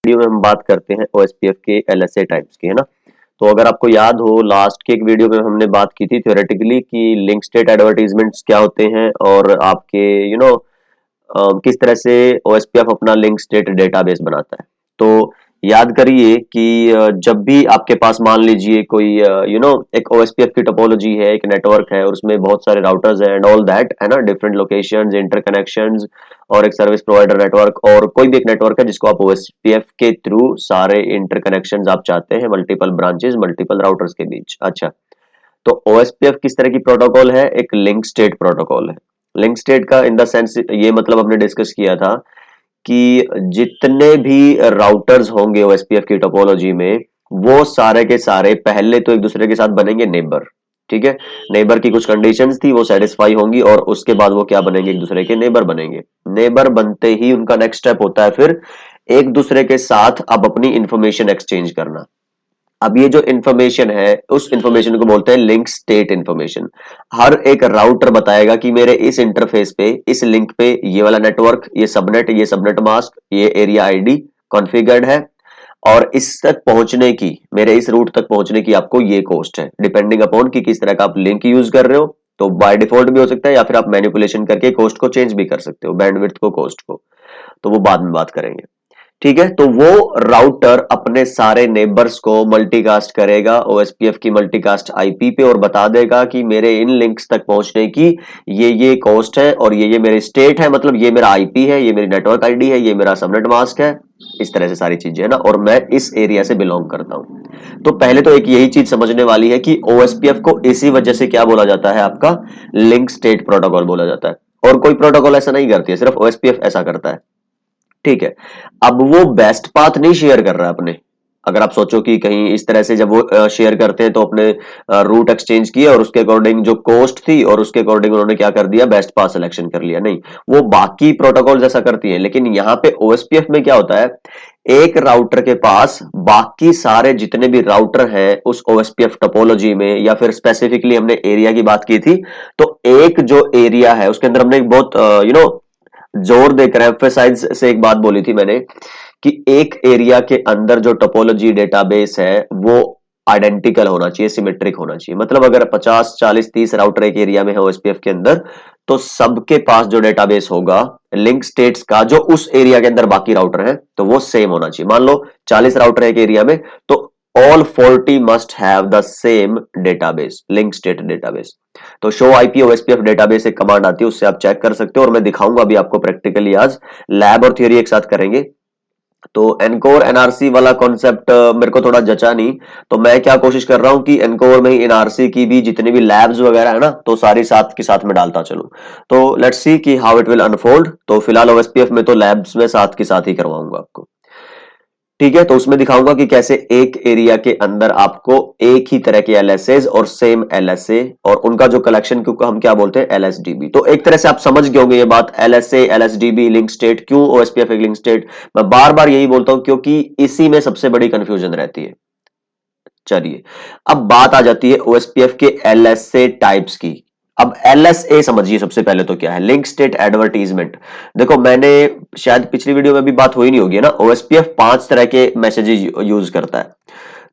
Video में हम बात करते हैं ओएसपीएफ के एलएसए टाइप्स की, है ना। तो अगर आपको याद हो, लास्ट के एक वीडियो में हमने बात की थी थ्योरेटिकली कि लिंक स्टेट एडवर्टीजमेंट्स क्या होते हैं और आपके किस तरह से ओएसपीएफ अपना लिंक स्टेट डेटाबेस बनाता है। तो याद करिए कि जब भी आपके पास मान लीजिए कोई एक ओएसपीएफ की टोपोलॉजी है, एक नेटवर्क है और उसमें बहुत सारे राउटर्स हैं एंड ऑल दैट, है ना, डिफरेंट लोकेशंस, इंटरकनेक्शंस और एक सर्विस प्रोवाइडर नेटवर्क और कोई भी एक नेटवर्क है जिसको आप ओएसपीएफ के थ्रू सारे इंटरकनेक्शंस आप चाहते हैं मल्टीपल ब्रांचेस मल्टीपल राउटर्स के बीच। अच्छा, तो ओएसपीएफ किस तरह की प्रोटोकॉल है? एक लिंक स्टेट प्रोटोकॉल है। लिंक स्टेट का इन द सेंस ये मतलब हमने डिस्कस किया था कि जितने भी राउटर्स होंगे ओएसपीएफ की टोपोलॉजी में, वो सारे के सारे पहले तो एक दूसरे के साथ बनेंगे नेबर। ठीक है, नेबर की कुछ कंडीशंस थी, वो सेटिस्फाई होंगी और उसके बाद वो क्या बनेंगे? एक दूसरे के नेबर बनेंगे। नेबर बनते ही उनका नेक्स्ट स्टेप होता है फिर एक दूसरे के साथ अब अपनी इंफॉर्मेशन एक्सचेंज करना। अब ये जो इंफॉर्मेशन है उस इंफॉर्मेशन को बोलते हैं लिंक स्टेट इंफॉर्मेशन। हर एक राउटर बताएगा कि मेरे इस इंटरफेस पे, इस लिंक पे ये वाला नेटवर्क, ये सबनेट मास्क, ये एरिया आईडी कॉन्फ़िगर्ड है और इस तक पहुंचने की, मेरे इस रूट तक पहुंचने की आपको ये कॉस्ट है, डिपेंडिंग अपॉन कि किस तरह का आप लिंक यूज कर रहे हो। तो बाय डिफॉल्ट भी हो सकता है या फिर आप मैनिपुलेशन करके कॉस्ट को चेंज भी कर सकते हो, बैंडविड्थ को, कॉस्ट को। तो वो बाद में बात करेंगे। ठीक है, तो वो राउटर अपने सारे नेबर्स को मल्टीकास्ट करेगा ओएसपीएफ की मल्टीकास्ट आईपी पे और बता देगा कि मेरे इन लिंक्स तक पहुंचने की ये कॉस्ट है और ये मेरे स्टेट है, मतलब ये मेरा आईपी है, ये मेरी नेटवर्क आईडी है, ये मेरा सबनेट मास्क है, इस तरह से सारी चीजें है ना, और मैं इस एरिया से बिलोंग करता हूं। तो पहले तो एक यही चीज समझने वाली है कि ओएसपीएफ को इसी वजह से क्या बोला जाता है? आपका लिंक स्टेट प्रोटोकॉल बोला जाता है। और कोई प्रोटोकॉल ऐसा नहीं करती है, सिर्फ ओएसपीएफ ऐसा करता है। ठीक है, अब वो बेस्ट पाथ नहीं शेयर कर रहा है अपने। अगर आप सोचो कि कहीं इस तरह से जब वो शेयर करते हैं तो अपने रूट एक्सचेंज किया और उसके अकॉर्डिंग जो कॉस्ट थी और उसके अकॉर्डिंग उन्होंने क्या कर दिया? बेस्ट पाथ सिलेक्शन कर लिया। नहीं, वो बाकी प्रोटोकॉल जैसा करती है, लेकिन यहाँ पे ओएसपीएफ में क्या होता है? एक राउटर के पास बाकी सारे जितने भी राउटर हैं उस ओएसपीएफ टोपोलॉजी में, या फिर स्पेसिफिकली हमने एरिया की बात की थी, तो एक जो एरिया है उसके अंदर हमने एक बहुत जोर देकर एम्फेसाइज से एक बात बोली थी मैंने कि एक एरिया के अंदर जो टोपोलॉजी डेटाबेस है वो आइडेंटिकल होना चाहिए, सिमेट्रिक होना चाहिए। मतलब अगर 50 40 30 राउटर एक एरिया में है ओएसपीएफ के अंदर, तो सबके पास जो डेटाबेस होगा लिंक स्टेट्स का, जो उस एरिया के अंदर बाकी राउटर है, तो वो सेम होना चाहिए। मान लो 40 राउटर है एक एरिया में, तो all 40 must have the same database, link state database। तो शो आईपी ओएसपीएफ डेटाबेस एक कमांड आती है, उससे आप चेक कर सकते हो और मैं दिखाऊंगा अभी आपको प्रैक्टिकली। आज लैब और थ्योरी एक साथ करेंगे। तो एनकोर एनआरसी वाला कॉन्सेप्ट मेरे को थोड़ा जचा नहीं, तो मैं क्या कोशिश कर रहा हूं कि एनकोर में ही एनआरसी की भी जितनी भी लैब्स वगैरह है ना, तो सारी साथ के साथ में डालता चलूं। तो लेट्स सी कि हाउ इट विल अनफोल्ड। तो फिलहाल ओएसपीएफ में तो लैब्स में साथ के साथ ही करवाऊंगा आपको। ठीक है, तो उसमें दिखाऊंगा कि कैसे एक एरिया के अंदर आपको एक ही तरह के एलएसएस और सेम एलएसए और उनका जो कलेक्शन को हम क्या बोलते हैं? एलएसडीबी। तो एक तरह से आप समझ गए होंगे ये बात, एलएसए, एलएसडीबी, लिंक स्टेट। क्यों ओएसपीएफ एक लिंक स्टेट? मैं बार बार यही बोलता हूं क्योंकि इसी में सबसे बड़ी कंफ्यूजन रहती है। चलिए, अब बात आ जाती है ओएसपीएफ के एलएसए टाइप्स की। अब एलएसए समझिए सबसे पहले तो क्या है? Link state advertisement. देखो, मैंने शायद पिछली वीडियो में भी बात हुई नहीं होगी ना, ओएसपीएफ 5 तरह के मैसेजेस यूज करता है।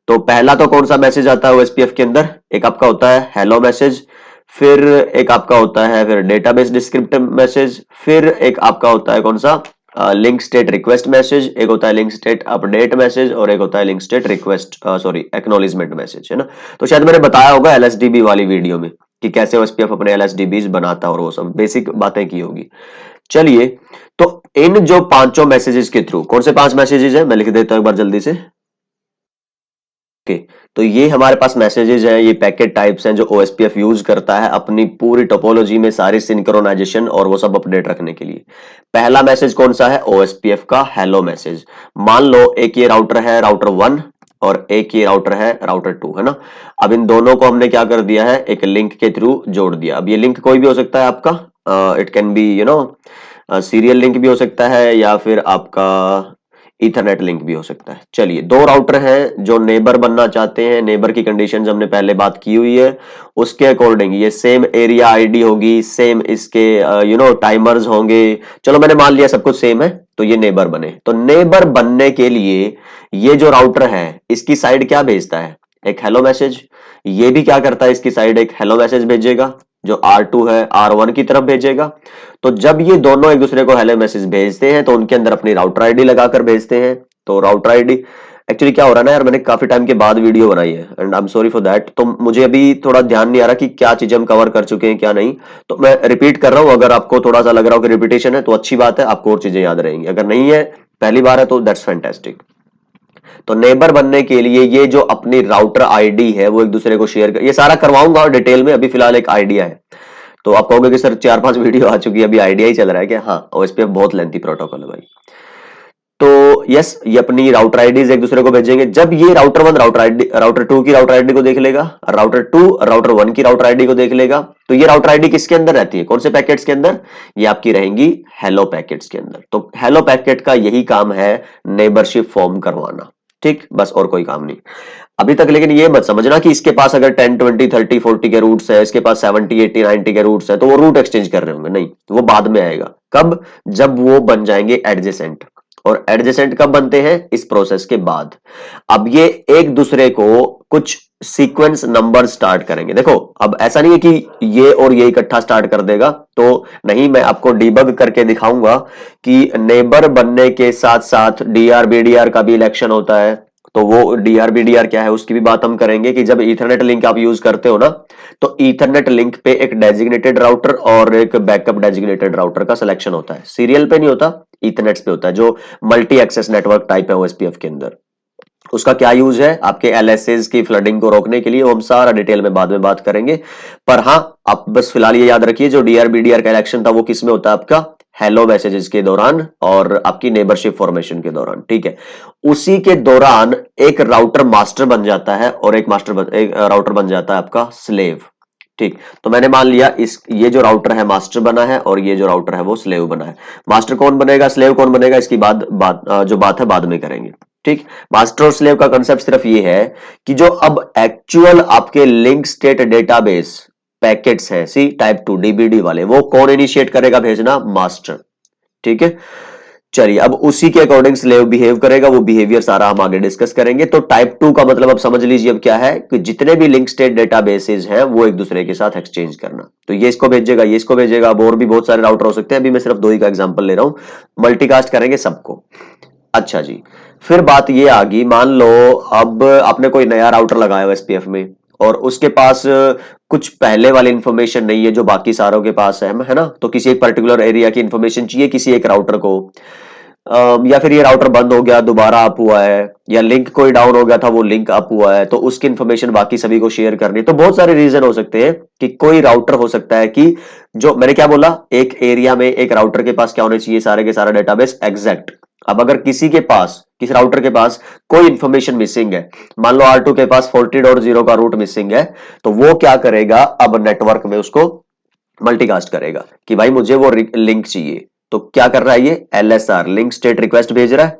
तो पहला तो कौन सा मैसेज आता है ओएसपीएफ के अंदर? एक आपका होता है हेलो मैसेज, फिर एक आपका होता है फिर डेटाबेस डिस्क्रिप्टिव मैसेज, फिर एक आपका होता है कौन सा? लिंक स्टेट रिक्वेस्ट मैसेज, एक होता है लिंक स्टेट अपडेट मैसेज और एक होता है link state request acknowledgement message, है ना। तो शायद मैंने बताया होगा एलएसडीबी वाली वीडियो में कि कैसे ओएसपीएफ अपने एलएसडीबीज बनाता है और वो सब बेसिक बातें की होगी। चलिए, तो इन जो पांचों मैसेजेस के थ्रू, कौन से 5 मैसेजेस हैं मैं लिख देता हूं एक बार जल्दी से। ओके, तो ये हमारे पास मैसेजेस हैं, ये पैकेट टाइप्स हैं जो ओएसपीएफ यूज करता है अपनी पूरी टोपोलॉजी में सारी सिंक्रोनाइजेशन और वो सब अपडेट रखने के लिए। पहला मैसेज कौन सा है? ओएसपीएफ का हेलो मैसेज। मान लो एक ये राउटर है, राउटर 1, और एक ये राउटर है, राउटर 2, है ना। अब इन दोनों को हमने क्या कर दिया है? एक लिंक के थ्रू जोड़ दिया। अब ये लिंक कोई भी हो सकता है आपका, it can be serial link भी हो सकता है या फिर आपका ईथरनेट लिंक भी हो सकता है। चलिए, दो राउटर हैं जो नेबर बनना चाहते हैं, नेबर की कंडीशंस हमने पहले बात की हुई है, उसके अकॉर्डिंग ये सेम एरिया आईडी होगी, सेम इसके टाइमर्स होंगे। चलो मैंने मान लिया सब कुछ सेम है, तो ये नेबर बने। तो नेबर बनने के लिए ये जो राउटर है इसकी साइड क्या भेजता है, एक हेलो मैसेज। ये भी क्या करता है, इसकी साइड एक हेलो मैसेज भेजेगा, जो R2 है R1 की तरफ भेजेगा। तो जब ये दोनों एक दूसरे को हेलो मैसेज भेजते हैं तो उनके अंदर अपनी राउटर आईडी लगाकर भेजते हैं। तो राउटर आईडी एक्चुअली क्या हो रहा है ना यार, मैंने काफी टाइम के बाद वीडियो बनाई है and I am sorry for that, तो मुझे अभी थोड़ा ध्यान नहीं आ रहा कि क्या चीजें हम कवर कर चुके हैं क्या नहीं, तो मैं रिपीट कर रहा हूं। अगर आपको थोड़ा सा लग रहा हो कि रिपीटेशन है तो अच्छी बात है, आपको और चीजें याद रहेंगी। अगर नहीं है, पहली बार है, तो दैट्स फैंटास्टिक। तो नेबर बनने के लिए ये जो अपनी राउटर आईडी है वो एक दूसरे को शेयर कर, ये सारा करवाऊंगा और डिटेल में, अभी फिलहाल एक आइडिया है। तो आप कहोगे कि सर 4-5 वीडियो आ चुकी है, अभी आइडिया ही चल रहा है क्या? हाँ, ओएसपीएफ बहुत लेंथी प्रोटोकॉल है भाई। तो यस, ये अपनी राउटर आईडीज एक दूसरे को भेजेंगे। जब ये राउटर 1 राउटर 2 की राउटर आईडी को देख लेगा, राउटर 2 राउटर 1 की राउटर आईडी को देख लेगा, तो ये राउटर आईडी किसके अंदर रहती है, कौन से पैकेट्स के अंदर? ये आपकी रहेंगी हेलो पैकेट्स के अंदर। तो हेलो पैकेट का यही काम है, नेबरशिप फॉर्म करवाना। ठीक, बस और कोई काम नहीं अभी तक। लेकिन ये मत समझना कि इसके पास अगर 10 20 30 40 के रूट्स है, इसके पास 70 80 90 के रूट्स है, तो वो रूट एक्सचेंज कर रहे होंगे, नहीं, वो बाद में आएगा। कब? जब वो बन जाएंगे एडजेसेंट। और एडजेसेंट कब बनते हैं? इस प्रोसेस के बाद। अब ये एक दूसरे को कुछ सीक्वेंस नंबर स्टार्ट करेंगे। देखो, अब ऐसा नहीं है कि ये और ये इकट्ठा स्टार्ट कर देगा, तो नहीं, मैं आपको डीबग करके दिखाऊंगा कि नेबर बनने के साथ साथ डीआर बीडीआर का भी इलेक्शन होता है। तो वो डीआर बीडीआर क्या है उसकी भी बात हम करेंगे कि जब ईथरनेट लिंक आप यूज करते हो ना, तो ईथरनेट लिंक पे एक डेजिग्नेटेड राउटर और एक बैकअप डेजिग्नेटेड राउटर का सिलेक्शन होता है। सीरियल पे नहीं होता, ईथरनेट्स पे होता है, जो मल्टी एक्सेस नेटवर्क टाइप है ओएसपीएफ के अंदर। उसका क्या यूज है आपके एलएसएस की फ्लडिंग को रोकने के लिए, वो हम सारा डिटेल में बाद में बात करेंगे। पर हाँ, आप बस फिलहाल ये याद रखिए, जो डीआर बीडीआर का इलेक्शन था वो किस में होता है आपका? हेलो मैसेजेस के दौरान और आपकी नेबरशिप फॉर्मेशन के दौरान। ठीक है, उसी के दौरान एक राउटर मास्टर बन जाता है और एक राउटर बन जाता है आपका स्लेव। ठीक, तो मैंने मान लिया ये जो राउटर है मास्टर बना है और ये जो राउटर है वो स्लेव बना है। मास्टर कौन बनेगा, स्लेव कौन बनेगा, इसकी जो बात है बाद में करेंगे। ठीक, मास्टर और स्लेव का कंसेप्ट सिर्फ ये है कि जो अब एक्चुअल आपके लिंक स्टेट डेटाबेस पैकेट्स हैं, सी टाइप 2 डीबीडी वाले, वो कौन इनिशिएट करेगा भेजना? मास्टर। ठीक है, चलिए, अब उसी के अकॉर्डिंग स्लेव बिहेव करेगा, वो बिहेवियर सारा हम आगे डिस्कस करेंगे। तो टाइप 2 का मतलब अब समझ लीजिए अब क्या है कि जितने भी लिंक स्टेट डेटाबेसेस हैं वो एक दूसरे के साथ एक्सचेंज करना। तो ये इसको भेजेगा, ये इसको भेजेगा। अब और भी बहुत सारे राउटर हो सकते हैं, अभी मैं सिर्फ 2 ही का एग्जांपल ले रहा हूं, मल्टीकास्ट करेंगे सबको। अच्छा जी, फिर बात ये आ गई, मान लो अब आपने कोई नया राउटर लगाया हो एसपीएफ में और उसके पास कुछ पहले वाली इंफॉर्मेशन नहीं है जो बाकी सारों के पास है ना? तो किसी एक पर्टिकुलर एरिया की इंफॉर्मेशन चाहिए किसी एक राउटर को, या फिर ये राउटर बंद हो गया दोबारा अप हुआ है, या लिंक कोई डाउन हो गया था वो लिंक अप हुआ है, तो उसकी इंफॉर्मेशन बाकी सभी को शेयर करनी है। तो बहुत सारे रीजन हो सकते हैं कि कोई राउटर हो सकता है कि जो मैंने क्या बोला, एक एरिया में एक राउटर के पास क्या होने चाहिए, सारे के सारा डेटाबेस एग्जैक्ट। अब अगर किसी राउटर के पास कोई इंफॉर्मेशन मिसिंग है, मान लो R2 के पास 40.0 का रूट मिसिंग है, तो वो क्या करेगा, अब नेटवर्क में उसको मल्टीकास्ट करेगा कि भाई मुझे वो लिंक चाहिए। तो क्या कर रहा है ये? LSR लिंक स्टेट रिक्वेस्ट भेज रहा है,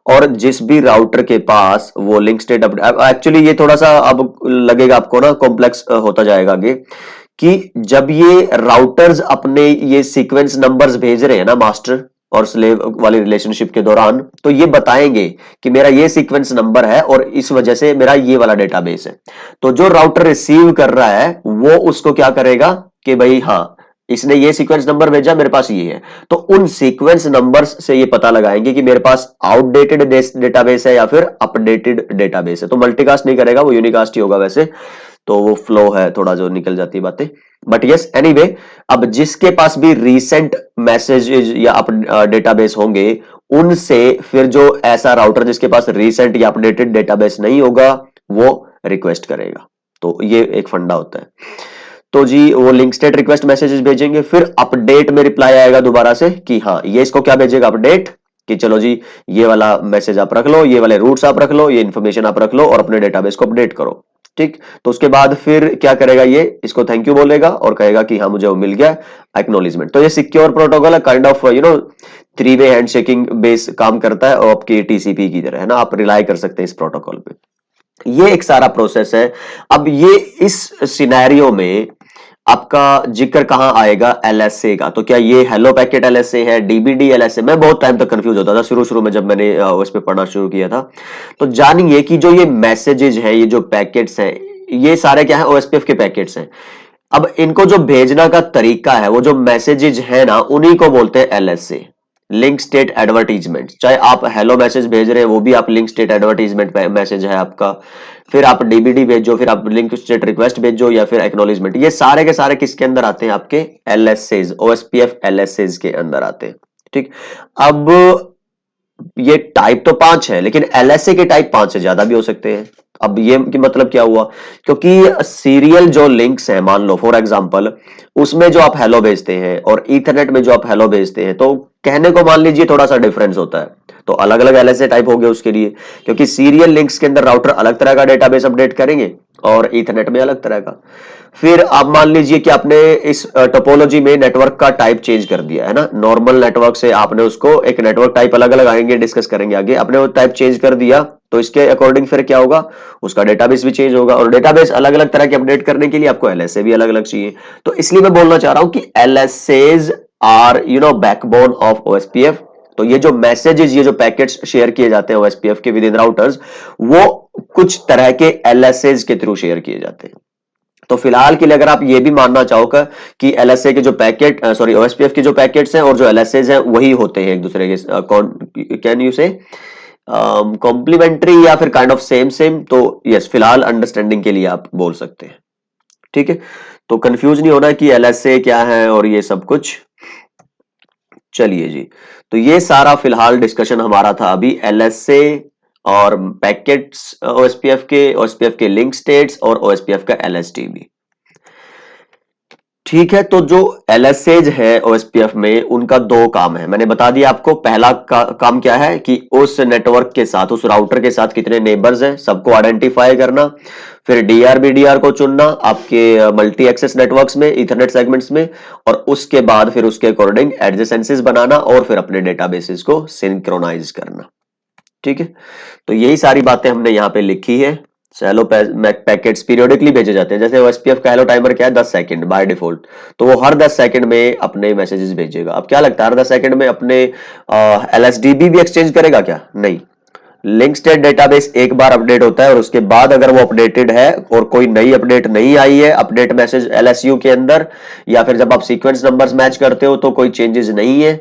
और जिस भी राउटर के पास वो लिंक स्टेट एक्चुअली ये थोड़ा सा अब लगेगा आपको ना कॉम्प्लेक्स होता जाएगा आगे, कि जब ये राउटर्स अपने ये सीक्वेंस नंबर्स भेज रहे हैं ना मास्टर और स्लेव वाली रिलेशनशिप के दौरान, तो ये बताएंगे कि मेरा ये सीक्वेंस नंबर है और इस वजह से मेरा ये वाला डेटाबेस है। तो जो राउटर रिसीव कर रहा है वो उसको क्या करेगा कि भाई हाँ, इसने ये सीक्वेंस नंबर भेजा, मेरे पास ये है। तो उन सीक्वेंस नंबर्स से ये पता लगाएंगे कि मेरे पास आउटडेटेड डेटाबेस है या फिर अपडेटेड डेटाबेस है। तो मल्टीकास्ट नहीं करेगा, वो यूनिकास्ट ही होगा वैसे, तो वो फ्लो है थोड़ा जो निकल जाती है बातें, बट यस एनीवे। अब जिसके पास भी रीसेंट मैसेजेस या डेटाबेस होंगे, उनसे फिर जो ऐसा राउटर जिसके पास रीसेंट या अपडेटेड डेटाबेस नहीं होगा वो रिक्वेस्ट करेगा। तो ये एक फंडा होता है। तो जी वो लिंक स्टेट रिक्वेस्ट मैसेजेस भेजेंगे, फिर अपडेट में रिप्लाई आएगा दोबारा से कि हाँ, ये इसको क्या भेजेगा, अपडेट, कि चलो जी ये वाला मैसेज आप रख लो, ये वाले रूट्स आप रख लो, ये इंफॉर्मेशन आप रख लो और अपने डेटाबेस को अपडेट करो। ठीक, तो उसके बाद फिर क्या करेगा, ये इसको थैंक यू बोलेगा और कहेगा कि हाँ मुझे वो मिल गया। एक्नॉलेजमेंट। तो ये सिक्योर प्रोटोकॉल है, kind of three way handshaking base काम करता है और आपकी टीसीपी की तरह है ना, आप रिलाई कर सकते हैं इस प्रोटोकॉल पे। ये एक सारा प्रोसेस है। अब ये इस सिनेरियो में आपका जिक्र कहां आएगा, एलएसए का। तो क्या ये हेलो पैकेट एलएसए है, डीबीडी एलएसए? मैं बहुत टाइम तक कंफ्यूज होता था शुरू शुरू में जब मैंने उस पे पढ़ना शुरू किया था। तो जानिए कि जो ये मैसेजेस है, ये जो पैकेट्स हैं, ये सारे क्या है, ओएसपीएफ के पैकेट्स हैं। अब इनको जो भेजना का तरीका है, वो जो मैसेजेस है ना, उन्हीं को बोलते हैं एलएसए, लिंक स्टेट एडवर्टीजमेंट। चाहे आप हेलो मैसेज भेज रहे हैं, वो भी आप लिंक स्टेट एडवर्टीजमेंट मैसेज है आपका। फिर आप डीबीडी भेजो, फिर आप लिंक स्टेट रिक्वेस्ट भेजो, या फिर एक्नॉलेजमेंट, ये सारे के सारे किसके अंदर आते हैं, आपके एलएसएज, ओएसपीएफ एलएसएज के अंदर आते हैं। ठीक। अब ये टाइप तो 5 है, लेकिन एलएसए के टाइप 5 से ज्यादा भी हो सकते हैं। अब ये कि मतलब क्या हुआ, क्योंकि सीरियल जो लिंक्स हैं, मान लो फॉर एग्जांपल उसमें जो आप हेलो भेजते हैं और ईथरनेट में जो आप हेलो भेजते हैं, तो कहने को मान लीजिए थोड़ा सा डिफरेंस होता है। तो अलग अलग एलएसए टाइप हो गए उसके लिए, क्योंकि सीरियल लिंक्स के अंदर राउटर अलग तरह का डेटाबेस अपडेट करेंगे और ईथरनेट में अलग तरह का। फिर आप मान लीजिए कि आपने इस टोपोलॉजी में नेटवर्क का टाइप चेंज कर दिया है ना, नॉर्मल नेटवर्क से आपने उसको एक नेटवर्क टाइप अलग अलग आएंगे, डिस्कस करेंगे आगे, आपने वो टाइप चेंज कर दिया, तो इसके अकॉर्डिंग फिर क्या होगा, उसका डेटाबेस भी चेंज होगा, और डेटाबेस अलग अलग तरह के अपडेट करने के लिए आपको एलएसए भी अलग अलग चाहिए। तो इसलिए मैं बोलना चाह रहा हूं कि एलएसएज आर बैकबोन ऑफ ओएसपीएफ। तो ये जो मैसेजेस, ये जो पैकेट्स शेयर किए जाते हैं ओएसपीएफ के विद इन राउटर्स, वो कुछ तरह के एलएसएज के थ्रू शेयर किए जाते हैं। तो फिलहाल के लिए अगर आप ये भी मानना चाहोगे कि एलएसए के जो पैकेट, सॉरी ओएसपीएफ के जो पैकेट्स हैं और जो एलएसएज हैं वही होते हैं एक दूसरे के, कैन यू से कॉम्प्लीमेंट्री या फिर काइंड ऑफ सेम सेम, तो यस, फिलहाल अंडरस्टैंडिंग के लिए आप बोल सकते हैं। ठीक है, तो कंफ्यूज नहीं होना कि एलएसए क्या है और ये सब कुछ। चलिए जी, तो ये सारा फिलहाल डिस्कशन हमारा था अभी एलएसए और पैकेट्स ओएसपीएफ के लिंक स्टेट्स और ओएसपीएफ का एलएसटीबी। ठीक है, तो जो एलएसएज है ओएसपीएफ में, उनका दो काम है, मैंने बता दिया आपको। पहला काम क्या है कि उस नेटवर्क के साथ, उस राउटर के साथ कितने नेबर्स हैं, सबको आइडेंटिफाई करना। फिर डीआरबीडीआर को चुनना आपके मल्टी एक्सेस नेटवर्क्स में, इथरनेट सेगमेंट्स में, और उसके बाद फिर उसके अकॉर्डिंग एडजेसेंसीज बनाना और फिर अपने डेटाबेसेस को सिंक्रोनाइज करना। ठीक है, तो यही सारी बातें हमने यहाँ पे लिखी है। हेलो पैकेट्स पीरियोडिकली भेजे जाते हैं, जैसे ओएसपीएफ का हेलो टाइमर क्या है, 10 सेकंड बाय डिफॉल्ट, तो वो हर 10 सेकंड में अपने मैसेजेस भेजेगा। अब क्या लगता है, हर 10 सेकंड में अपने एलएसडीबी भी एक्सचेंज करेगा क्या? नहीं, लिंक स्टेट डेटाबेस एक बार अपडेट होता है और उसके बाद अगर वो अपडेटेड है और कोई नई अपडेट नहीं आई है अपडेट मैसेज एलएसयू के अंदर, या फिर जब आप सीक्वेंस नंबर्स मैच करते हो तो कोई चेंजेस नहीं है,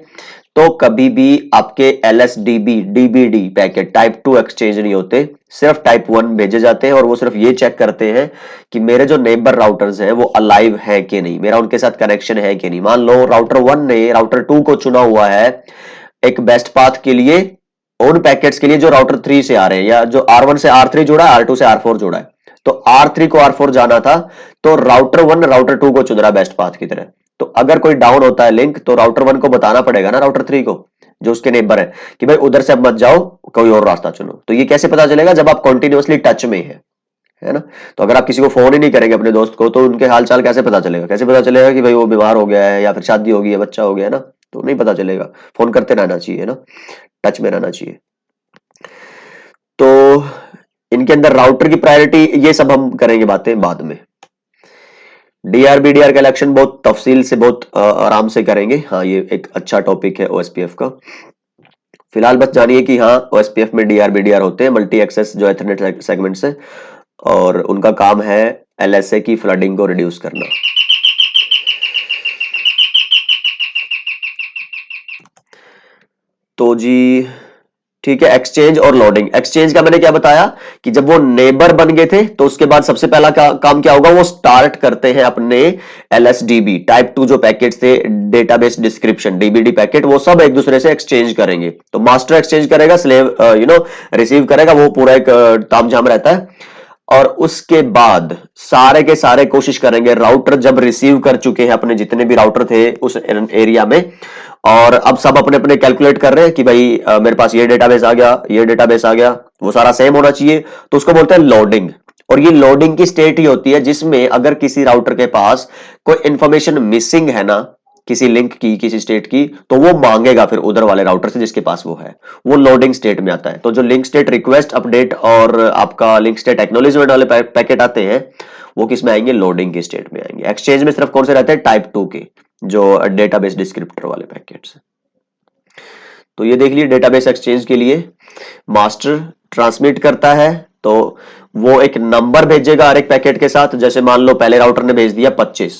तो कभी भी आपके एलएसडीबी डीबीडी पैकेट टाइप 2 एक्सचेंज नहीं होते, सिर्फ टाइप 1 भेजे जाते हैं। और वो सिर्फ ये चेक करते हैं कि मेरे जो नेबर राउटर्स हैं वो अलाइव है कि नहीं, मेरा उनके साथ कनेक्शन है कि नहीं। मान लो राउटर 1 ने राउटर 2 को चुना हुआ है एक बेस्ट पाथ के लिए, उन पैकेट्स के लिए जो राउटर 3 से आ रहे हैं, या जो R1 से R3 जुड़ा है, R2 से R4 जुड़ा है, तो R3 को R4 जाना था, तो राउटर 1 राउटर 2 को चुन रहा है बेस्ट पाथ की तरह। तो अगर कोई डाउन होता है लिंक, तो राउटर 1 को बताना पड़ेगा ना राउटर 3 को, जो उसके नेबर है, कि भाई उधर से अब मत जाओ, कोई और रास्ता चुनो। तो ये कैसे पता चलेगा, जब आप कॉन्टिन्यूअसली टच में है ना। तो अगर आप किसी को फोन ही नहीं करेंगे अपने दोस्त को, तो उनके हाल चाल कैसे पता चलेगा? कैसे पता चलेगा कि भाई वो बीमार हो गया है या फिर शादी हो गई है, बच्चा हो गया है ना? तो नहीं पता चलेगा। फोन करते रहना चाहिए ना, टच में रहना चाहिए। तो इनके अंदर राउटर की प्रायोरिटी, ये सब हम करेंगे बातें बाद में। डीआरबीडीआर कलेक्शन बहुत तफसील से, बहुत आराम से करेंगे। हाँ, ये एक अच्छा टॉपिक है ओएसपीएफ का। फिलहाल बस जानिए कि हाँ, ओएसपीएफ में डीआरबीडीआर होते हैं, मल्टी एक्सेस जो एथरनेट सेगमेंट्स है, और उनका काम है एलएसए की फ्लडिंग को रिड्यूस करना। तो जी ठीक है, एक्सचेंज और लोडिंग। एक्सचेंज का मैंने क्या बताया कि जब वो नेबर बन गए थे, तो उसके बाद सबसे पहला काम क्या होगा, वो स्टार्ट करते हैं अपने एलएसडीबी टाइप 2 जो पैकेट थे, डेटाबेस डिस्क्रिप्शन डीबीडी पैकेट, वो सब एक दूसरे से एक्सचेंज करेंगे। तो मास्टर एक्सचेंज करेगा, स्लेव रिसीव करेगा, वो पूरा एक तामझाम रहता है। और उसके बाद सारे के सारे कोशिश करेंगे, राउटर जब रिसीव कर चुके हैं अपने जितने भी राउटर थे उस एरिया में, और अब सब अपने अपने कैलकुलेट कर रहे हैं कि भाई मेरे पास ये डेटाबेस आ गया, ये डेटाबेस आ गया, वो सारा सेम होना चाहिए, तो उसको बोलते हैं लोडिंग। और ये लोडिंग की स्टेट ही होती है जिसमें अगर किसी राउटर के पास कोई इंफॉर्मेशन मिसिंग है ना, किसी लिंक की, किसी स्टेट की, तो वो मांगेगा फिर उधर वाले राउटर से जिसके पास वो है, वो लोडिंग स्टेट में आता है। तो जो लिंक स्टेट रिक्वेस्ट, अपडेट और आपका लिंक स्टेट एक्नॉलेजमेंट वाले पैकेट आते हैं वो किस में आएंगे, लोडिंग के स्टेट में आएंगे। एक्सचेंज में सिर्फ कौन से रहते हैं, टाइप 2 के, जो डेटाबेस डिस्क्रिप्टर वाले पैकेट्स। तो ये देख लीजिए, डेटाबेस एक्सचेंज के लिए मास्टर ट्रांसमिट करता है तो वो एक नंबर भेजेगा हर एक पैकेट के साथ। जैसे मान लो पहले राउटर ने भेज दिया 25,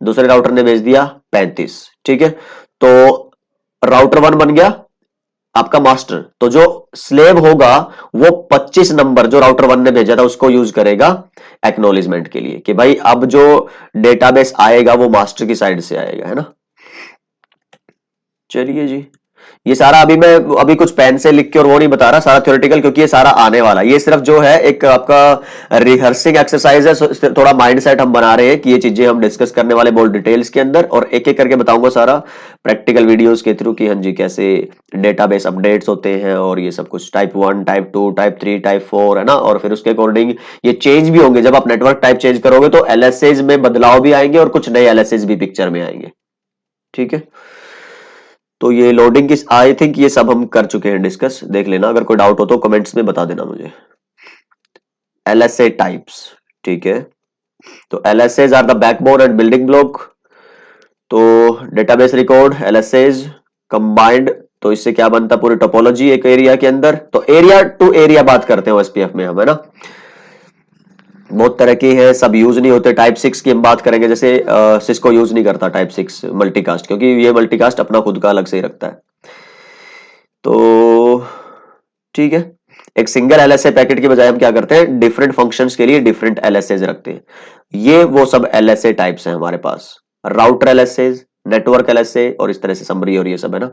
दूसरे राउटर ने भेज दिया 35, ठीक है, तो राउटर 1 बन गया आपका मास्टर। तो जो स्लेव होगा वो 25 नंबर जो राउटर 1 ने भेजा था उसको यूज करेगा एक्नॉलेजमेंट के लिए, कि भाई अब जो डेटाबेस आएगा वो मास्टर की साइड से आएगा, है ना। चलिए जी, ये सारा अभी मैं अभी कुछ पेन से लिख के और वो नहीं बता रहा, सारा थ्योरेटिकल, क्योंकि ये सारा आने वाला, ये सिर्फ जो है एक आपका रिहर्सिंग एक्सरसाइज है, थोड़ा माइंड सेट हम बना रहे हैं कि ये चीजें हम डिस्कस करने वाले बहुत डिटेल्स के अंदर, और एक एक करके बताऊंगा सारा प्रैक्टिकल वीडियोस के थ्रू कि हाँ जी कैसे डेटाबेस अपडेट्स होते हैं और ये सब कुछ, टाइप 1, टाइप 2, टाइप 3, टाइप 4, है ना। और फिर उसके अकॉर्डिंग ये चेंज भी होंगे, जब आप नेटवर्क टाइप चेंज करोगे तो एलएसएज में बदलाव भी आएंगे और कुछ नए एलएसएज भी पिक्चर में आएंगे, ठीक है। तो ये लोडिंग की आई थिंक ये सब हम कर चुके हैं डिस्कस, देख लेना, अगर कोई डाउट हो तो कमेंट्स में बता देना मुझे। एलएसए टाइप्स, ठीक है, तो LSAs are the backbone and building block. तो डेटाबेस रिकॉर्ड एलएसएज कंबाइंड, तो इससे क्या बनता है, पूरी टोपोलॉजी एक एरिया के अंदर। तो एरिया टू एरिया बात करते हैं एसपीएफ में हम, है ना। बहुत तरह की है, सब यूज नहीं होते। टाइप 6 की हम बात करेंगे, जैसे सिस्को यूज नहीं करता टाइप 6 मल्टीकास्ट, क्योंकि ये मल्टीकास्ट अपना खुद का अलग से ही रखता है। तो ठीक है, एक सिंगल एलएसए पैकेट की बजाय हम क्या करते हैं, डिफरेंट फंक्शंस के लिए डिफरेंट एलएसएज रखते हैं। ये वो सब एलएसए टाइप्स हैं हमारे पास, राउटर एलएसए, नेटवर्क एलएसए, और इस तरह से समरी और ये सब, है ना।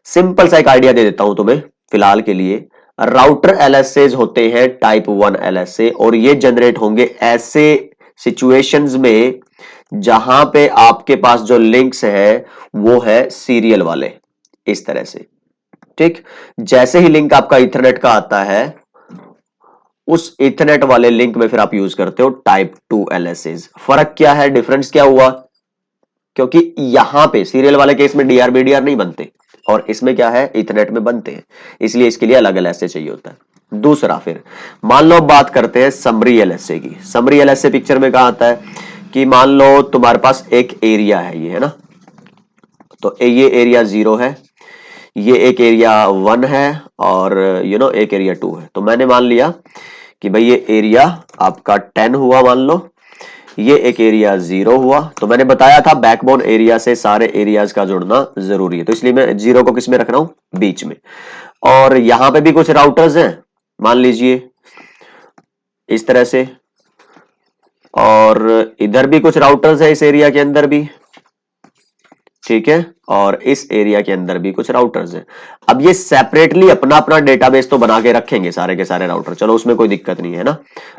सिंपल सा एक आइडिया दे देता हूं तुम्हें फिलहाल के लिए। राउटर एलएसएज होते हैं टाइप 1 एलएसए, और ये जनरेट होंगे ऐसे सिचुएशंस में जहां पे आपके पास जो लिंक्स है वो है सीरियल वाले, इस तरह से, ठीक। जैसे ही लिंक आपका इथरनेट का आता है, उस इथरनेट वाले लिंक में फिर आप यूज करते हो टाइप 2 एलएसएज। फर्क क्या है, डिफरेंस क्या हुआ, क्योंकि यहां पे सीरियल वाले केस में डीआर बीडीआर नहीं बनते और इसमें क्या है, इथरनेट में बनते हैं, इसलिए इसके लिए अलग एलएसए चाहिए होता है। दूसरा, फिर मान लो बात करते हैं समरी एलएसए की। समरी एलएसए पिक्चर में कहां आता है कि मान लो तुम्हारे पास एक एरिया है, ये है ना, तो ये एरिया 0 है, ये एक एरिया 1 है, और एक एरिया 2 है। तो मैंने मान लिया कि भाई ये एरिया आपका 10 हुआ, मान लो ये एक एरिया 0 हुआ। तो मैंने बताया था बैकबोन एरिया से सारे एरियाज का जुड़ना जरूरी है, तो इसलिए मैं 0 को किस में रख रहा हूं, बीच में। और यहां पे भी कुछ राउटर्स हैं, मान लीजिए इस तरह से, और इधर भी कुछ राउटर्स है, इस एरिया के अंदर भी, ठीक है, और इस एरिया के अंदर भी कुछ राउटर्स हैं। अब ये सेपरेटली अपना अपना डेटाबेस तो बना के रखेंगे सारे के सारे राउटर, चलो उसमें कोई दिक्कत नहीं है ना।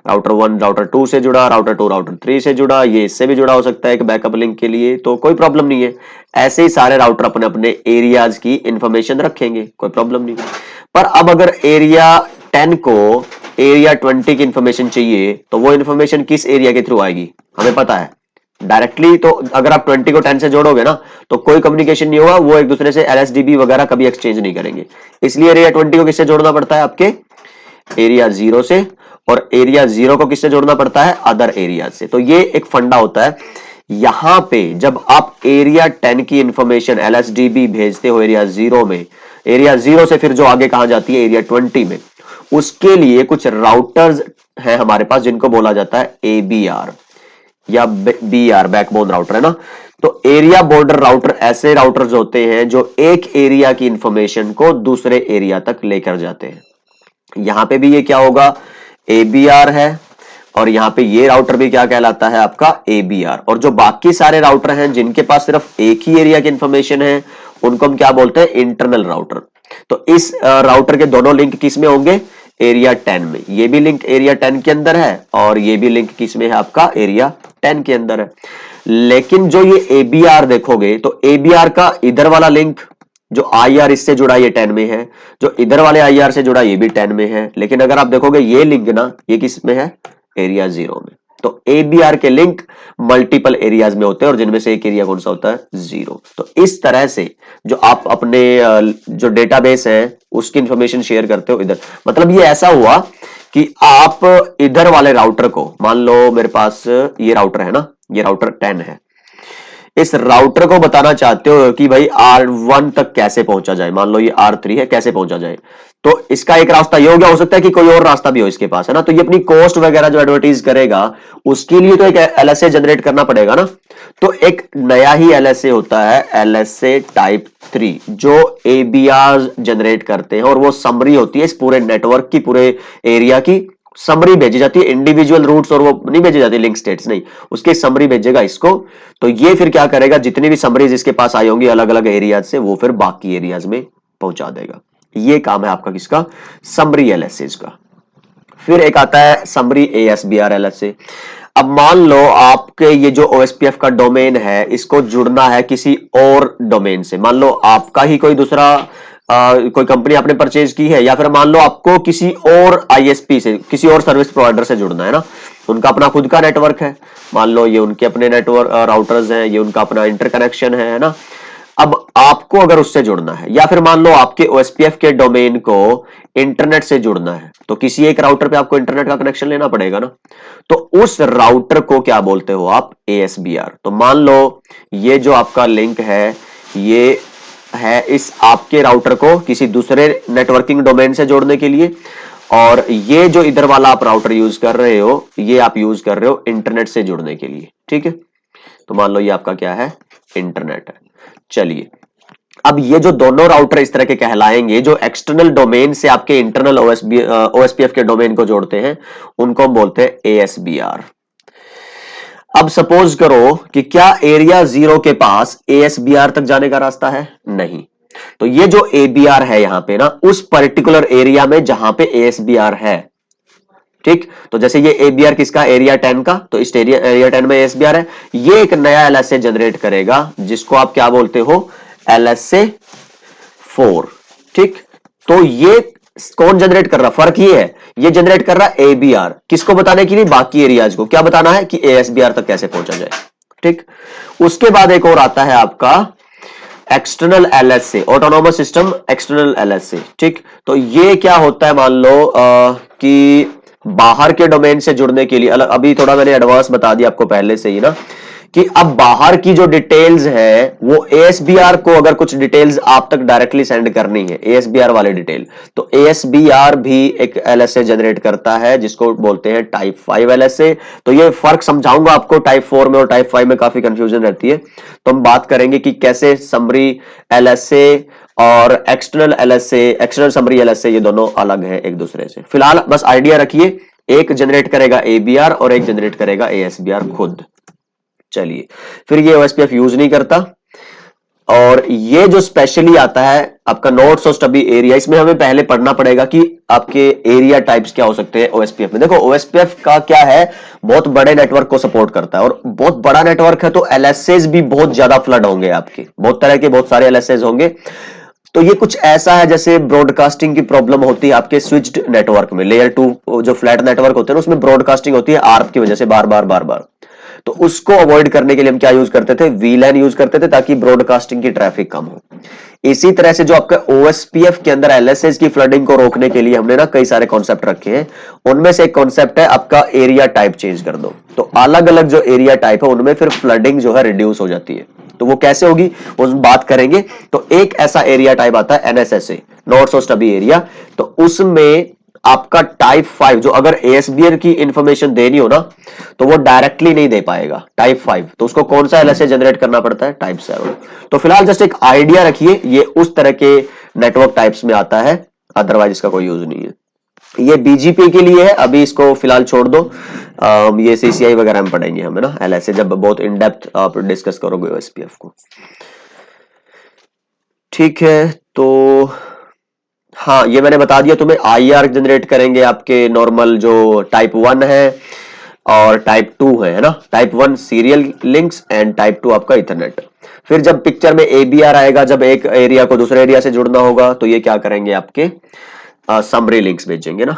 राउटर 1 राउटर 2 से जुड़ा, राउटर 2 राउटर 3 से जुड़ा, ये इससे भी जुड़ा हो सकता है एक बैकअप लिंक के लिए, तो कोई प्रॉब्लम नहीं है। ऐसे ही सारे राउटर अपने अपने एरियाज की इंफॉर्मेशन रखेंगे, कोई प्रॉब्लम नहीं। पर अब अगर एरिया 10 को एरिया 20 की इंफॉर्मेशन चाहिए, तो वो इंफॉर्मेशन किस एरिया के थ्रू आएगी, हमें पता है डायरेक्टली। तो अगर आप 20 को 10 से जोड़ोगे ना, तो कोई कम्युनिकेशन नहीं होगा, वो एक दूसरे से एलएसडीबी वगैरह कभी एक्सचेंज नहीं करेंगे। इसलिए एरिया 20 को किससे जोड़ना पड़ता है, आपके एरिया 0 से, और एरिया 0 को किससे जोड़ना पड़ता है, अदर एरिया से। तो ये एक फंडा होता है। यहां पे जब आप एरिया 10 की इंफॉर्मेशन एलएसडीबी भेजते हो एरिया 0 में, एरिया 0 से फिर जो आगे कहां जाती है, एरिया 20 में, उसके लिए कुछ राउटर्स है हमारे पास जिनको बोला जाता है एबीआर या बीआर, बैकबोन राउटर, है ना। तो एरिया बॉर्डर राउटर ऐसे राउटर्स होते हैं जो एक एरिया की इंफॉर्मेशन को दूसरे एरिया तक लेकर जाते हैं। यहां पे भी ये क्या होगा, एबीआर है, और यहां पे ये राउटर भी क्या कहलाता है, आपका एबीआर। और जो बाकी सारे राउटर हैं जिनके पास सिर्फ एक ही एरिया की इंफॉर्मेशन है, उनको हम क्या बोलते हैं, इंटरनल राउटर। तो इस राउटर के दोनों लिंक किस में होंगे, एरिया 10 में। ये भी लिंक एरिया 10 के अंदर है, और ये भी लिंक किस में है, आपका एरिया 10 के अंदर है। लेकिन जो ये एबीआर देखोगे, तो एबीआर का इधर वाला लिंक जो आईआर इससे जुड़ा ये 10 में है, जो इधर वाले आईआर से जुड़ा ये भी 10 में है। लेकिन अगर आप देखोगे ये लिंक ना, ये किस में है, एरिया 0 में। तो ABR के लिंक मल्टीपल एरियाज में होते हैं और जिनमें से एक एरिया कौन सा होता है, 0। तो इस तरह से जो आप अपने जो डेटाबेस है उसकी इंफॉर्मेशन शेयर करते हो इधर, मतलब ये ऐसा हुआ कि आप इधर वाले राउटर को, मान लो मेरे पास ये राउटर है ना, ये राउटर 10 है, इस राउटर को बताना चाहते हो कि भाई R1 तक कैसे पहुंचा जाए, मान लो ये R3 है, कैसे पहुंचा जाए। तो इसका एक रास्ता ये हो गया, हो सकता है कि कोई और रास्ता भी हो इसके पास, है ना। तो ये अपनी कॉस्ट वगैरह जो एडवर्टाइज करेगा उसके लिए तो एक LSA जनरेट करना पड़ेगा ना। तो एक नया ही LSA होता है, LSA टाइप 3, जो ABR जनरेट करते हैं और वो समरी होती है इस पूरे नेटवर्क की, पूरे एरिया की समरी भेजी जाती है, इंडिविजुअल रूट्स और वो नहीं भेजी जाती, लिंक स्टेट्स नहीं, उसके समरी भेजेगा इसको। तो ये फिर क्या करेगा, जितनी भी समरीज इसके पास आई होंगी अलग अलग एरियाज से, वो फिर बाकी एरियाज में पहुंचा देगा। ये काम है आपका किसका, समरी LSAs का। फिर एक आता है समरी ASBR LSA। अब मान लो आपके ये जो OSPF का डोमेन है इसको जुड़ना है किसी और डोमेन से, मान लो आपका ही कोई दूसरा कोई कंपनी आपने परचेज की है, या फिर मान लो आपको किसी और ISP से, किसी और सर्विस प्रोवाइडर से जुड़ना है ना, उनका अपना खुद का नेटवर्क है, मान लो ये उनके अपने नेटवर्क राउटर्स हैं, ये उनका अपना इंटरकनेक्शन है ना। अब आपको अगर उससे जुड़ना है, या फिर मान लो आपके OSPF के डोमेन को इंटरनेट से जुड़ना है, तो किसी एक राउटर पे आपको इंटरनेट का कनेक्शन लेना पड़ेगा ना। तो उस राउटर को क्या बोलते हो आप, ASBR। तो मान लो ये जो आपका लिंक है ये है इस आपके राउटर को किसी दूसरे नेटवर्किंग डोमेन से जोड़ने के लिए, और ये जो इधर वाला आप राउटर यूज कर रहे हो ये आप यूज कर रहे हो इंटरनेट से जुड़ने के लिए, ठीक है। तो मान लो ये आपका क्या है, इंटरनेट है। चलिए, अब ये जो दोनों राउटर इस तरह के कहलाएंगे जो एक्सटर्नल डोमेन से आपके इंटरनल OSPF के डोमेन को जोड़ते हैं, उनको हम बोलते हैं ASBR। अब सपोज करो कि क्या एरिया 0 के पास ASBR तक जाने का रास्ता है, नहीं। तो ये जो ABR है यहां पे ना, उस पर्टिकुलर एरिया में जहां पे ASBR है, ठीक। तो जैसे ये ABR किसका, एरिया 10 का, तो इस एरिया 10 में ASBR है, ये एक नया LSA जनरेट करेगा जिसको आप क्या बोलते हो, LSA 4, ठीक। तो ये कौन जनरेट कर रहा, फर्क ये है, ये जनरेट कर रहा है ABR, किसको बताने के लिए, बाकी एरियाज को, क्या बताना है कि ASBR तक कैसे पहुंचा जाए, ठीक। उसके बाद एक और आता है आपका external LSA, autonomous system external LSA, ठीक। तो ये क्या होता है, मान लो कि बाहर के डोमेन से जुड़ने के लिए अलग, अभी थोड़ा मैंने एडवांस बता दिया आपको पहले से ही ना, कि अब बाहर की जो डिटेल्स है वो ASBR को, अगर कुछ डिटेल्स आप तक डायरेक्टली सेंड करनी है, ASBR वाले डिटेल, तो ASBR भी एक LSA जनरेट करता है जिसको बोलते हैं टाइप 5 LSA। तो ये फर्क समझाऊंगा आपको, टाइप 4 में और टाइप 5 में काफी कंफ्यूजन रहती है, तो हम बात करेंगे कि कैसे समरी LSA और external LSA, external summary LSA, ये दोनों अलग है एक दूसरे से। फिलहाल बस आइडिया रखिए, एक जनरेट करेगा ABR और एक जनरेट करेगा ASBR खुद। चलिए, फिर ये OSPF यूज नहीं करता, और ये जो स्पेशली आता है आपका नोड्स और स्टबी एरिया, इसमें हमें पहले पढ़ना पड़ेगा कि आपके एरिया टाइप्स क्या हो सकते हैं OSPF में। देखो OSPF का क्या है, बहुत बड़े नेटवर्क को सपोर्ट करता है, और बहुत बड़ा नेटवर्क है तो LSAs भी बहुत ज्यादा फ्लड होंगे, आपके बहुत तरह के बहुत सारे LSAs होंगे। तो ये कुछ ऐसा है जैसे ब्रॉडकास्टिंग की प्रॉब्लम होती है आपके स्विच्ड नेटवर्क में, लेयर 2 जो फ्लैट नेटवर्क होते हैं ना, उसमें ब्रॉडकास्टिंग होती है ARP की वजह से बार बार। तो उसको अवॉइड करने के लिए हम क्या यूज करते थे, VLAN यूज करते थे, ताकि ब्रॉडकास्टिंग की ट्रैफिक कम हो। इसी तरह से जो आपका OSPF के अंदर LSAs की फ्लडिंग को रोकने के लिए हमने ना कई सारे कॉन्सेप्ट रखे हैं, उनमें से एक कॉन्सेप्ट है आपका एरिया टाइप चेंज कर दो। तो अलग अलग जो एरिया टाइप है उनमें फिर फ्लडिंग जो है रिड्यूस हो जाती है। तो वो कैसे होगी उस बात करेंगे। तो एक ऐसा एरिया टाइप आता है NSSA, नॉर्थ और स्टबी एरिया। तो उसमें आपका टाइप 5 जो अगर ASBR की इंफॉर्मेशन देनी हो ना, तो वो डायरेक्टली नहीं दे पाएगा टाइप 5, तो उसको कौन सा LSA जनरेट करना पड़ता है, टाइप 7। तो फिलहाल जस्ट एक आइडिया रखिए, ये उस तरह के नेटवर्क टाइप्स में आता है, अदरवाइज इसका कोई यूज नहीं है। ये BGP के लिए है, अभी इसको फिलहाल छोड़ दो। ये CCI वगैरह में पढ़ेंगे हम, है ना, LSA जब बहुत इन डेप्थ आप डिस्कस करोगे OSPF को, ठीक है। तो हाँ, ये मैंने बता दिया तुम्हें, IR जनरेट करेंगे आपके नॉर्मल जो टाइप 1 है और टाइप 2 है ना, type 1 serial links and type 2 आपका इथरनेट। फिर जब पिक्चर में ABR आएगा, जब एक एरिया को दूसरे एरिया से जुड़ना होगा, तो ये क्या करेंगे, आपके समरी लिंक्स भेजेंगे ना,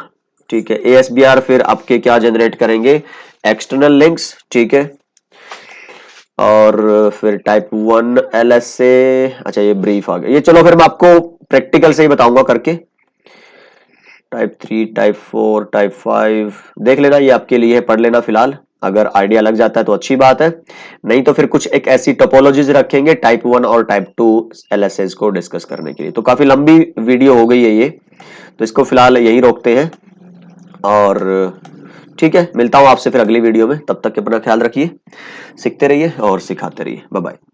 ठीक है। ASBR फिर आपके क्या जनरेट करेंगे, एक्सटर्नल लिंक्स, ठीक है। और फिर टाइप 1 LSA, अच्छा ये ब्रीफ आ गया ये, चलो फिर मैं आपको प्रैक्टिकल से ही बताऊंगा करके। टाइप 3, टाइप 4, टाइप 5 देख लेना, ये आपके लिए है, पढ़ लेना फिलहाल। अगर आइडिया लग जाता है तो अच्छी बात है, नहीं तो फिर कुछ एक ऐसी टोपोलॉजीज रखेंगे टाइप 1 और टाइप 2 LSAs को डिस्कस करने के लिए। तो काफी लंबी वीडियो हो गई है ये, तो इसको फिलहाल यही रोकते हैं। और ठीक है, मिलता हूं आपसे फिर अगली वीडियो में, तब तक अपना ख्याल रखिए, सीखते रहिए और सिखाते रहिए। Bye bye.